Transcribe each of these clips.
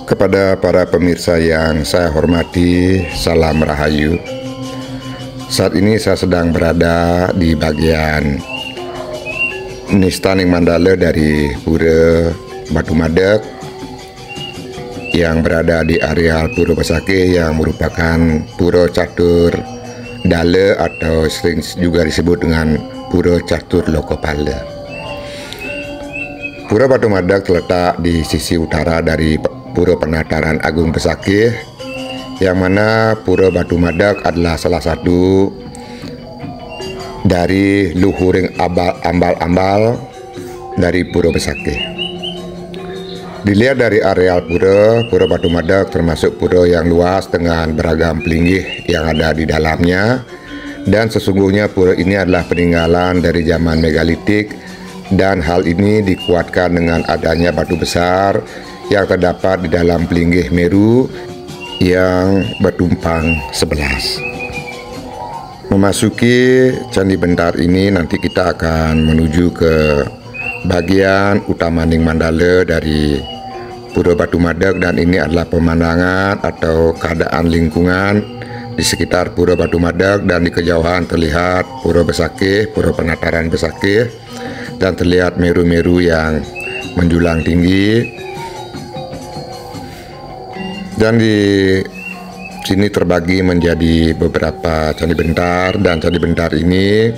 Kepada para pemirsa yang saya hormati, salam rahayu. Saat ini saya sedang berada di bagian Nistaning Mandala dari Pura Batu Madeg yang berada di areal Pura Besakih yang merupakan Pura Catur Dala atau sering juga disebut dengan Pura Catur Lokopala. Pura Batu Madeg terletak di sisi utara dari Pura Penataran Agung Besakih, yang mana Pura Batu Madeg adalah salah satu dari luhuring ambal-ambal dari Pura Besakih. Dilihat dari areal Pura Batu Madeg termasuk pura yang luas dengan beragam pelinggih yang ada di dalamnya, dan sesungguhnya pura ini adalah peninggalan dari zaman megalitik, dan hal ini dikuatkan dengan adanya batu besar yang terdapat di dalam pelinggih Meru yang bertumpang 11. Memasuki Candi Bentar ini nanti kita akan menuju ke bagian Utamaning Mandala dari Pura Batu Madeg, dan ini adalah pemandangan atau keadaan lingkungan di sekitar Pura Batu Madeg, dan di kejauhan terlihat Pura Besakih, Pura Penataran Besakih, dan terlihat Meru-Meru yang menjulang tinggi. Dan di sini terbagi menjadi beberapa Candi Bentar, dan Candi Bentar ini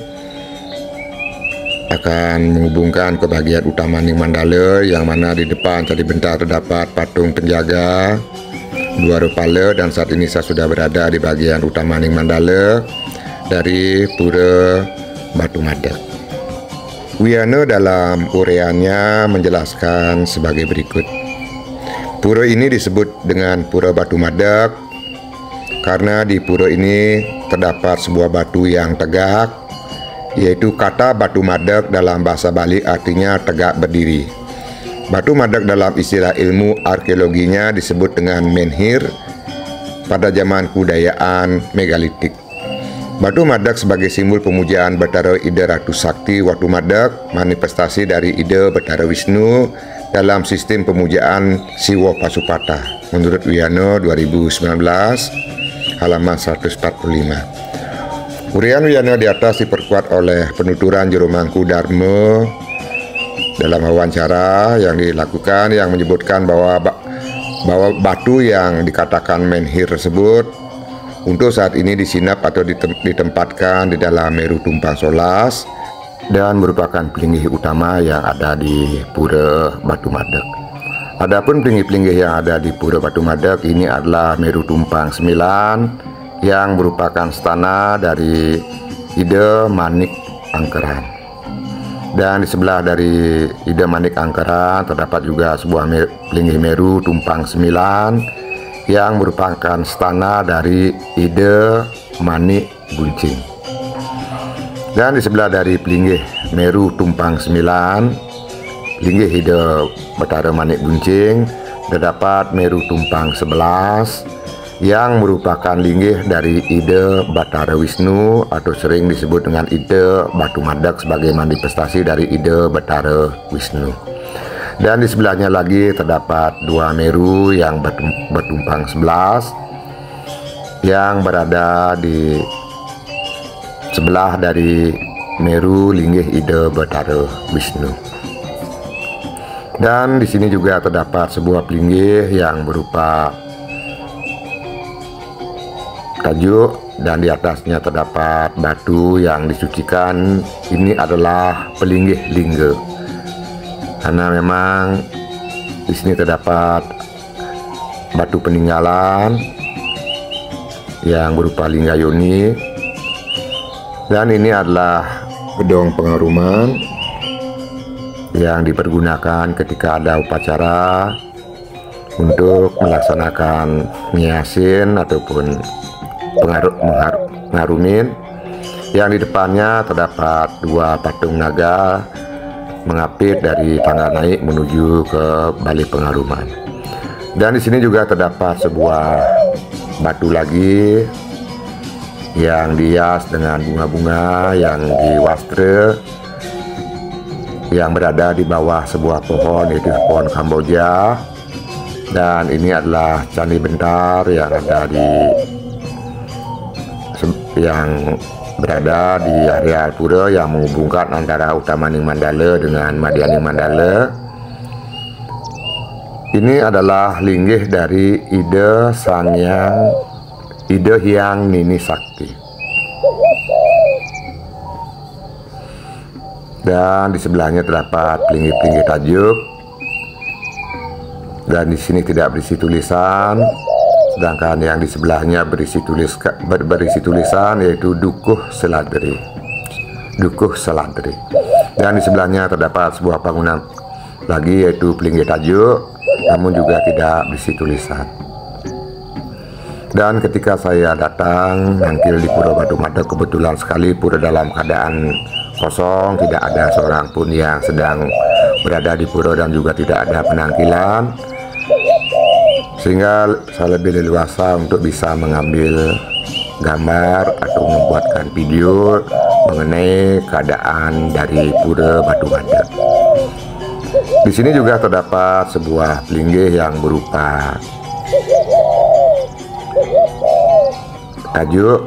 akan menghubungkan ke bagian Utamaning Mandala, yang mana di depan Candi Bentar terdapat patung penjaga dua kepala, dan saat ini saya sudah berada di bagian Utamaning Mandala dari Pura Batu Madeg. Wiyana dalam uraiannya menjelaskan sebagai berikut. Pura ini disebut dengan Pura Batu Madeg karena di pura ini terdapat sebuah batu yang tegak, yaitu kata Batu Madeg dalam bahasa Bali artinya tegak berdiri. Batu Madeg dalam istilah ilmu arkeologinya disebut dengan menhir pada zaman kebudayaan megalitik. Batu Madeg sebagai simbol pemujaan Bathara Ida Ratu Sakti Watu Madeg, manifestasi dari ide Bathara Wisnu dalam sistem pemujaan Siwa Pasupata menurut Wiyana 2019 halaman 145. Uraian Wiyana di atas diperkuat oleh penuturan Juru Mangku Dharma dalam wawancara yang dilakukan, yang menyebutkan bahwa batu yang dikatakan menhir tersebut untuk saat ini disinap atau ditempatkan di dalam Meru Tumpang 11 dan merupakan pelinggih utama yang ada di Pura Batu Madeg. Adapun pelinggih-pelinggih yang ada di Pura Batu Madeg ini adalah Meru Tumpang 9 yang merupakan stana dari Ida Manik Angkeran. Dan di sebelah dari Ida Manik Angkeran terdapat juga sebuah pelinggih Meru Tumpang 9 yang merupakan stana dari Ida Manik Buncing. Dan di sebelah dari pelinggih Meru Tumpang 9, pelinggih Ida Bathara Manik Buncing, terdapat Meru Tumpang 11 yang merupakan linggih dari ide Bathara Wisnu atau sering disebut dengan ide Batu Madeg sebagai manifestasi dari ide Bathara Wisnu. Dan di sebelahnya lagi terdapat dua Meru yang bertumpang 11 yang berada di sebelah dari Meru linggih ide Bathara Wisnu. Dan di sini juga terdapat sebuah pelinggih yang berupa tajuk, dan di atasnya terdapat batu yang disucikan. Ini adalah pelinggih lingga, karena memang di sini terdapat batu peninggalan yang berupa lingga yoni, dan ini adalah gedong pengaruman yang dipergunakan ketika ada upacara untuk melaksanakan nyiasin ataupun mengarumin, yang di depannya terdapat dua patung naga mengapit dari tangga naik menuju ke balik pengaruman. Dan di sini juga terdapat sebuah batu lagi yang dihias dengan bunga-bunga yang diwastra, yang berada di bawah sebuah pohon, yaitu pohon Kamboja, Dan ini adalah Candi Bentar yang ada yang berada di areal pura yang menghubungkan antara Utamaning Mandala dengan Madyaning Mandala. Ini adalah linggih dari Ida Hyang Nini Sakti. Dan di sebelahnya terdapat linggih-linggih tajuk. Dan di sini tidak berisi tulisan, sedangkan yang di sebelahnya berisi tulisan yaitu Dukuh Seladri. Dukuh Seladri. Dan di sebelahnya terdapat sebuah bangunan lagi yaitu Pelinggih Tajuk, namun juga tidak berisi tulisan. Dan ketika saya datang nangkil di Pura Batu Madeg, kebetulan sekali pura dalam keadaan kosong, tidak ada seorang pun yang sedang berada di pura dan juga tidak ada penangkilan, sehingga saya lebih leluasa untuk bisa mengambil gambar atau membuatkan video mengenai keadaan dari Pura Batu Madeg. Di sini juga terdapat sebuah pelinggih yang berupa tajuk,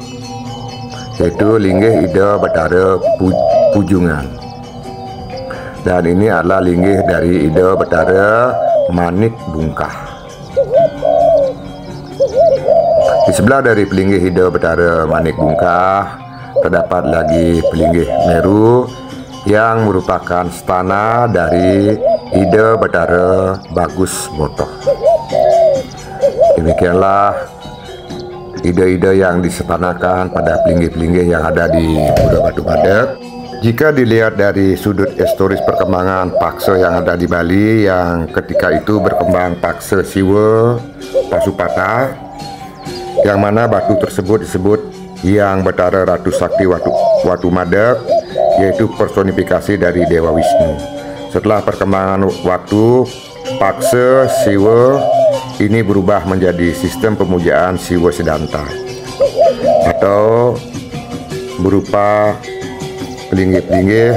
yaitu linggih Ida Bathara Pujungan. Dan ini adalah linggih dari Ida Bathara Manik Bungkah. Di sebelah dari pelinggih Ida Bathara Manik Bungkah terdapat lagi pelinggih Meru yang merupakan stana dari Ida Bathara Bagus Botoh. Demikianlah ide-ide yang disetanakan pada pelinggih-pelinggih yang ada di Pura Batu Madeg. Jika dilihat dari sudut historis perkembangan paksa yang ada di Bali, yang ketika itu berkembang paksa Siwa Pasupata, yang mana batu tersebut disebut Hyang Bathara Ratu Sakti Watu Madeg, yaitu personifikasi dari Dewa Wisnu. Setelah perkembangan waktu, paksa Siwa ini berubah menjadi sistem pemujaan Siwa Sedanta, atau berupa pelinggih-pelinggih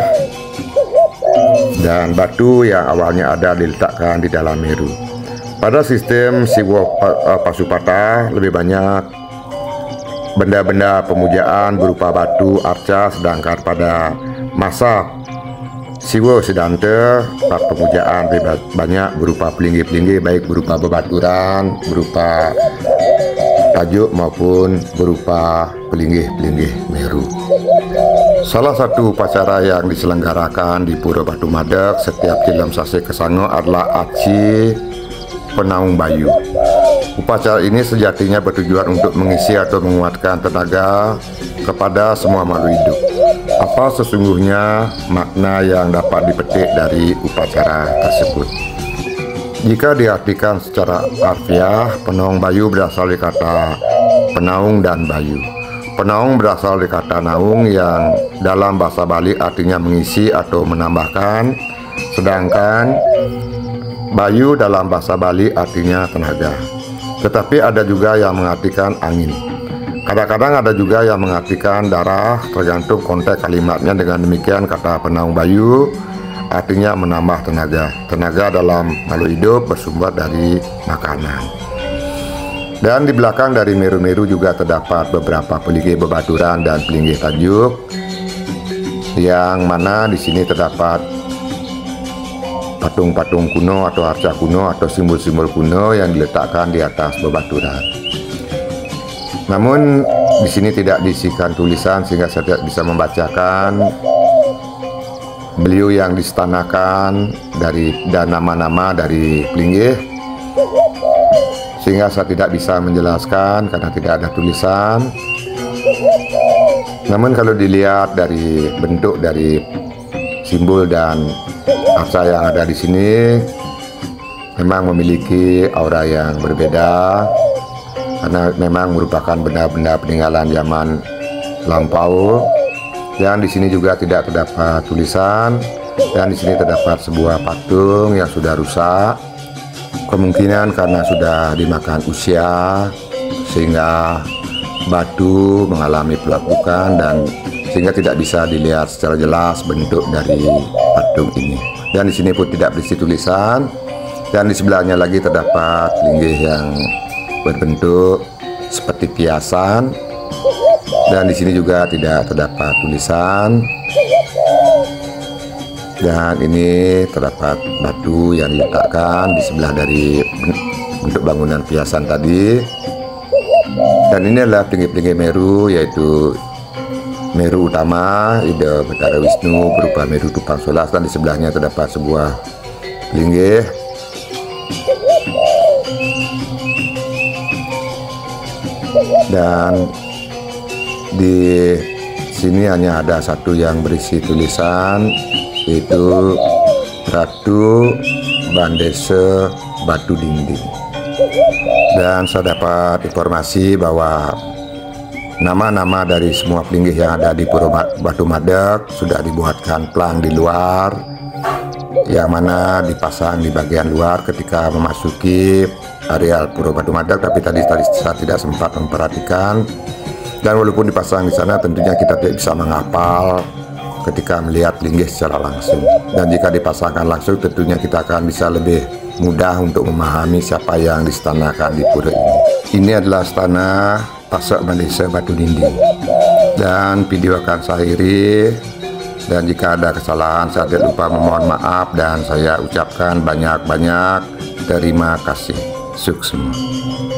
dan batu yang awalnya ada diletakkan di dalam Meru. Pada sistem Siwa Pasupata lebih banyak benda-benda pemujaan berupa batu arca, sedangkan pada masa Siwa Sedanta pemujaan banyak berupa pelinggih-pelinggih, baik berupa bebaturan, berupa tajuk maupun berupa pelinggih-pelinggih Meru. Salah satu upacara yang diselenggarakan di Pura Batu Madeg setiap Cilem Sase Kesango adalah Aci Penaung Bayu. Upacara ini sejatinya bertujuan untuk mengisi atau menguatkan tenaga kepada semua makhluk hidup. Apa sesungguhnya makna yang dapat dipetik dari upacara tersebut? Jika diartikan secara harfiah, Penaung Bayu berasal dari kata penaung dan bayu. Penaung berasal dari kata naung yang dalam bahasa Bali artinya mengisi atau menambahkan, sedangkan bayu dalam bahasa Bali artinya tenaga. Tetapi ada juga yang mengartikan angin. Kadang-kadang ada juga yang mengartikan darah, tergantung konteks kalimatnya. Dengan demikian kata Penaung Bayu artinya menambah tenaga. Tenaga dalam makhluk hidup bersumber dari makanan. Dan di belakang dari Meru-Meru juga terdapat beberapa pelinggih bebaturan dan pelinggih tajuk, yang mana di sini terdapat patung-patung kuno atau arca kuno atau simbol-simbol kuno yang diletakkan di atas bebaturan. Namun di sini tidak diisikan tulisan sehingga saya tidak bisa membacakan beliau yang distanakan dan nama-nama dari pelinggih, sehingga saya tidak bisa menjelaskan karena tidak ada tulisan. Namun kalau dilihat dari bentuk dari simbol dan arca yang ada di sini, memang memiliki aura yang berbeda, karena memang merupakan benda-benda peninggalan zaman lampau. Yang di sini juga tidak terdapat tulisan, dan di sini terdapat sebuah patung yang sudah rusak, kemungkinan karena sudah dimakan usia sehingga batu mengalami pelapukan dan sehingga tidak bisa dilihat secara jelas bentuk dari patung ini. Dan di sini pun tidak berisi tulisan, Dan di sebelahnya lagi terdapat linggih yang berbentuk seperti kiasan, dan di sini juga tidak terdapat tulisan. Dan ini terdapat batu yang diletakkan di sebelah dari bentuk bangunan kiasan tadi. Dan ini adalah pelinggih-pelinggih Meru, yaitu Meru utama Ida Betara Wisnu berupa Meru Tupang Solas, dan di sebelahnya terdapat sebuah linggih dan di sini hanya ada satu yang berisi tulisan, yaitu Ratu Bandese Batu Dinding. Dan saya dapat informasi bahwa nama-nama dari semua pelinggih yang ada di Pura Batu Madeg sudah dibuatkan plang di luar, yang mana dipasang di bagian luar ketika memasuki areal Pura Batu Madeg. Tapi tadi saya tidak sempat memperhatikan, dan walaupun dipasang di sana tentunya kita tidak bisa menghafal ketika melihat linggih secara langsung. Dan jika dipasangkan langsung tentunya kita akan bisa lebih mudah untuk memahami siapa yang distanakan di pura ini. Ini adalah Istana Pasak Bandese Batu Dinding, dan video akan saya akhiri. Dan jika ada kesalahan saya tidak lupa memohon maaf, dan saya ucapkan banyak-banyak terima kasih. Sukses semua.